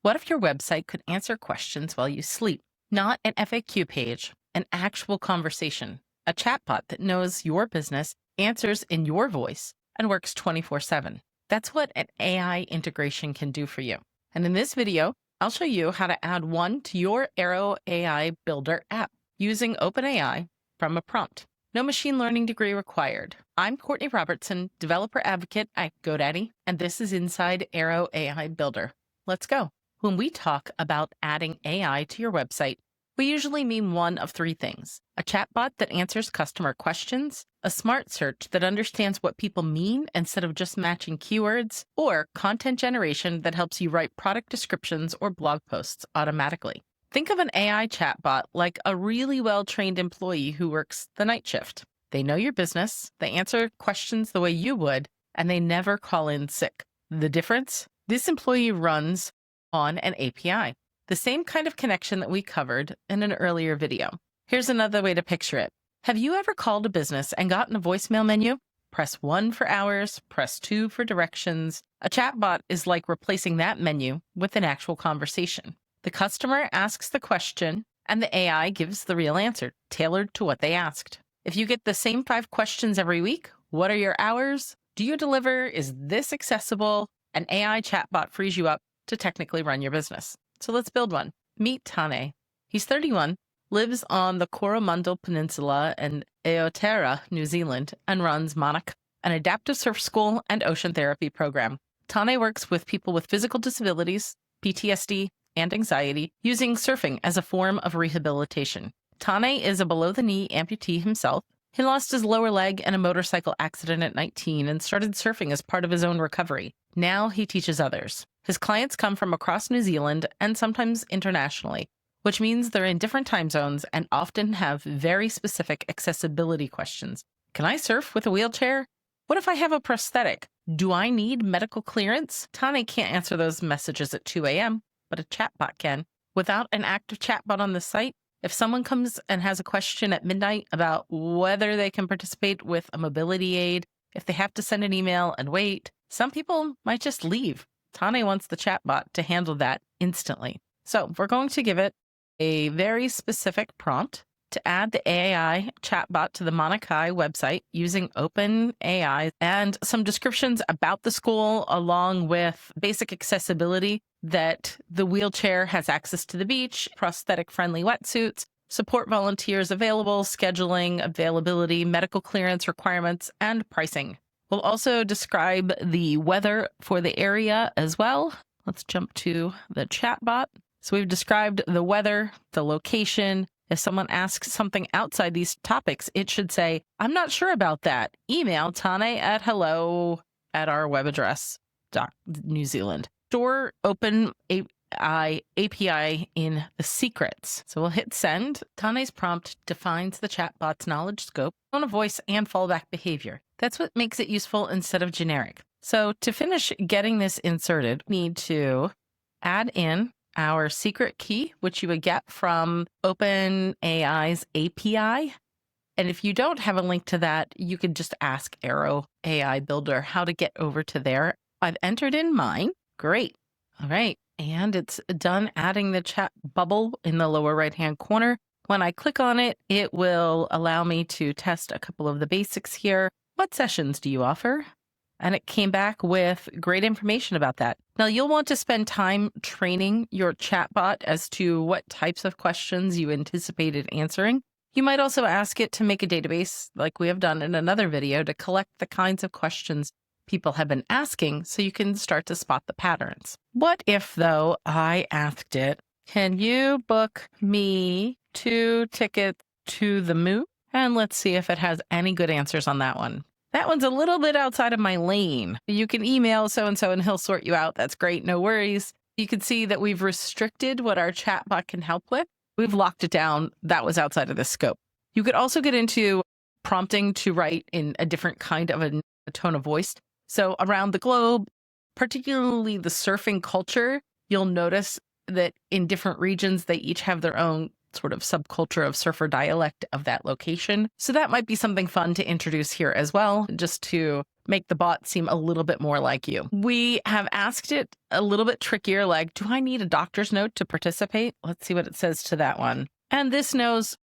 What if your website could answer questions while you sleep? Not an FAQ page, an actual conversation, a chatbot that knows your business, answers in your voice, and works 24/7. That's what an AI integration can do for you. And in this video, I'll show you how to add one to your Airo AI Builder app using OpenAI from a prompt. No machine learning degree required. I'm Courtney Robertson, developer advocate at GoDaddy, and this is inside Airo AI Builder. Let's go. When we talk about adding AI to your website, we usually mean one of three things: a chatbot that answers customer questions, a smart search that understands what people mean instead of just matching keywords, or content generation that helps you write product descriptions or blog posts automatically. Think of an AI chatbot like a really well-trained employee who works the night shift. They know your business, they answer questions the way you would, and they never call in sick. The difference? This employee runs on an API, the same kind of connection that we covered in an earlier video. Here's another way to picture it. Have you ever called a business and gotten a voicemail menu? Press 1 for hours, press 2 for directions. A chatbot is like replacing that menu with an actual conversation. The customer asks the question, and the AI gives the real answer, tailored to what they asked. If you get the same 5 questions every week, what are your hours? Do you deliver? Is this accessible? An AI chatbot frees you up to technically run your business. So let's build one. Meet Tane. He's 31, lives on the Coromandel Peninsula in Aotearoa, New Zealand, and runs Monarch, an adaptive surf school and ocean therapy program. Tane works with people with physical disabilities, PTSD, and anxiety, using surfing as a form of rehabilitation. Tane is a below-the-knee amputee himself. He lost his lower leg in a motorcycle accident at 19 and started surfing as part of his own recovery. Now he teaches others. His clients come from across New Zealand and sometimes internationally, which means they're in different time zones and often have very specific accessibility questions. Can I surf with a wheelchair? What if I have a prosthetic? Do I need medical clearance? Tane can't answer those messages at 2 a.m., but a chatbot can. Without an active chatbot on the site, if someone comes and has a question at midnight about whether they can participate with a mobility aid, if they have to send an email and wait, some people might just leave. Tane wants the chatbot to handle that instantly. So we're going to give it a very specific prompt to add the AI chatbot to the Monarch website using OpenAI and some descriptions about the school, along with basic accessibility, that the wheelchair has access to the beach, prosthetic-friendly wetsuits, support volunteers available, scheduling, availability, medical clearance requirements, and pricing. We'll also describe the weather for the area as well. Let's jump to the chatbot. So we've described the weather, the location. If someone asks something outside these topics, it should say, "I'm not sure about that. Email Tane at hello at our web address, New Zealand." Store OpenAI API in the secrets. So we'll hit send. Tane's prompt defines the chatbot's knowledge scope, tone of voice, and fallback behavior. That's what makes it useful instead of generic. So to finish getting this inserted, we need to add in our secret key, which you would get from OpenAI's API. And if you don't have a link to that, you could just ask Airo AI Builder how to get over to there. I've entered in mine. Great. All right. And it's done adding the chat bubble in the lower right-hand corner. When I click on it, it will allow me to test a couple of the basics here. What sessions do you offer? And it came back with great information about that. Now, you'll want to spend time training your chatbot as to what types of questions you anticipated answering. You might also ask it to make a database, like we have done in another video, to collect the kinds of questions people have been asking so you can start to spot the patterns. What if, though, I asked it, "Can you book me 2 tickets to the moon?" And let's see if it has any good answers on that one. That one's a little bit outside of my lane. You can email so-and-so and he'll sort you out. That's great. No worries. You can see that we've restricted what our chatbot can help with. We've locked it down. That was outside of the scope. You could also get into prompting to write in a different kind of a tone of voice. So around the globe, particularly the surfing culture, you'll notice that in different regions, they each have their own sort of subculture of surfer dialect of that location. So that might be something fun to introduce here as well, just to make the bot seem a little bit more like you. We have asked it a little bit trickier, like, do I need a doctor's note to participate? Let's see what it says to that one. And this knows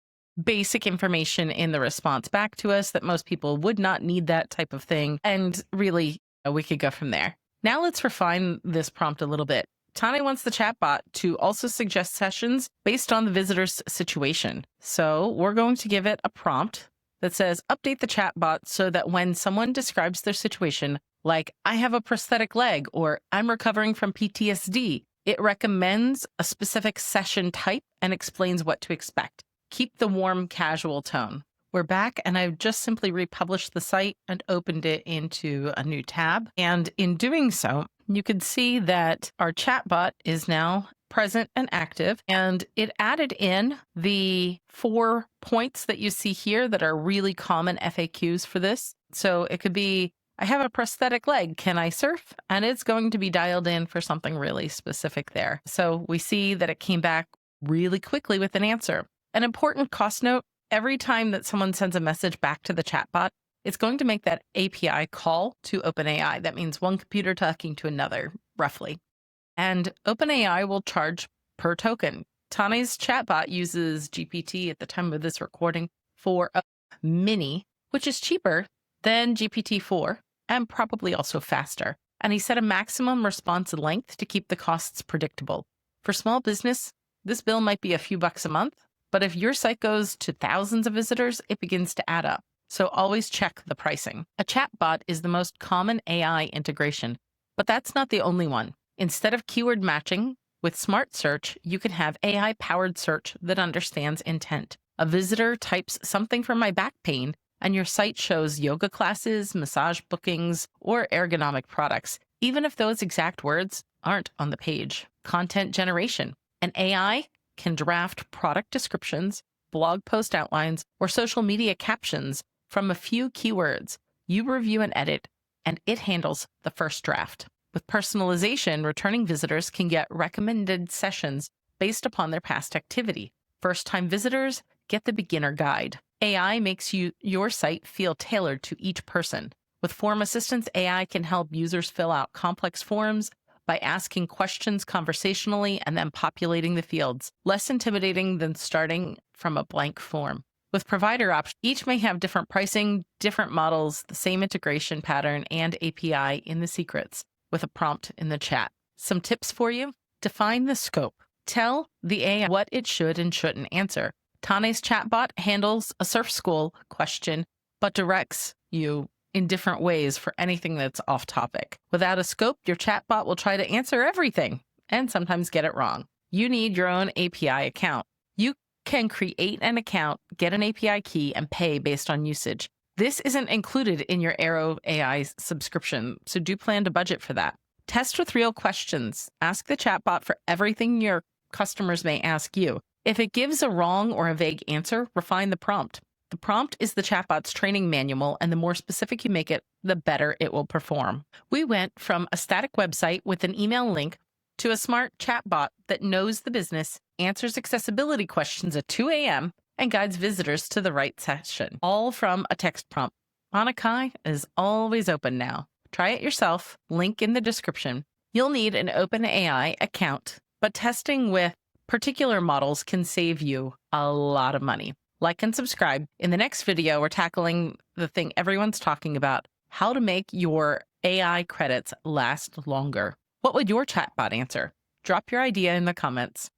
basic information in the response back to us that most people would not need that type of thing. And really, we could go from there. Now let's refine this prompt a little bit. Tane wants the chatbot to also suggest sessions based on the visitor's situation. So we're going to give it a prompt that says, update the chatbot so that when someone describes their situation, like, I have a prosthetic leg or I'm recovering from PTSD, it recommends a specific session type and explains what to expect. Keep the warm, casual tone. We're back, and I've just simply republished the site and opened it into a new tab. And in doing so, you can see that our chatbot is now present and active, and it added in the 4 points that you see here that are really common FAQs for this. So it could be, I have a prosthetic leg, can I surf? And it's going to be dialed in for something really specific there. So we see that it came back really quickly with an answer. An important cost note, every time that someone sends a message back to the chatbot, it's going to make that API call to OpenAI. That means one computer talking to another, roughly. And OpenAI will charge per token. Tane's chatbot uses GPT at the time of this recording for a mini, which is cheaper than GPT-4 and probably also faster. And he set a maximum response length to keep the costs predictable. For small business, this bill might be a few bucks a month, but if your site goes to thousands of visitors, it begins to add up. So always check the pricing. A chatbot is the most common AI integration, but that's not the only one. Instead of keyword matching, with Smart Search, you can have AI-powered search that understands intent. A visitor types something for my back pain, and your site shows yoga classes, massage bookings, or ergonomic products, even if those exact words aren't on the page. Content generation. An AI can draft product descriptions, blog post outlines, or social media captions from a few keywords. You review and edit, and it handles the first draft. With personalization, returning visitors can get recommended sessions based upon their past activity. First-time visitors get the beginner guide. AI makes your site feel tailored to each person. With Form Assistance, AI can help users fill out complex forms by asking questions conversationally and then populating the fields, less intimidating than starting from a blank form. With provider options, each may have different pricing, different models, the same integration pattern and API in the secrets, with a prompt in the chat. Some tips for you: define the scope. Tell the AI what it should and shouldn't answer. Tane's chatbot handles a surf school question, but directs you in different ways for anything that's off topic. Without a scope, your chatbot will try to answer everything and sometimes get it wrong. You need your own API account. You can create an account, get an API key, and pay based on usage. This isn't included in your Airo AI subscription, so do plan to budget for that. Test with real questions. Ask the chatbot for everything your customers may ask you. If it gives a wrong or a vague answer, refine the prompt. The prompt is the chatbot's training manual, and the more specific you make it, the better it will perform. We went from a static website with an email link to a smart chatbot that knows the business, answers accessibility questions at 2 a.m., and guides visitors to the right session, all from a text prompt. Anakai is always open now. Try it yourself, link in the description. You'll need an OpenAI account, but testing with particular models can save you a lot of money. Like and subscribe. In the next video, we're tackling the thing everyone's talking about: how to make your AI credits last longer. What would your chatbot answer? Drop your idea in the comments.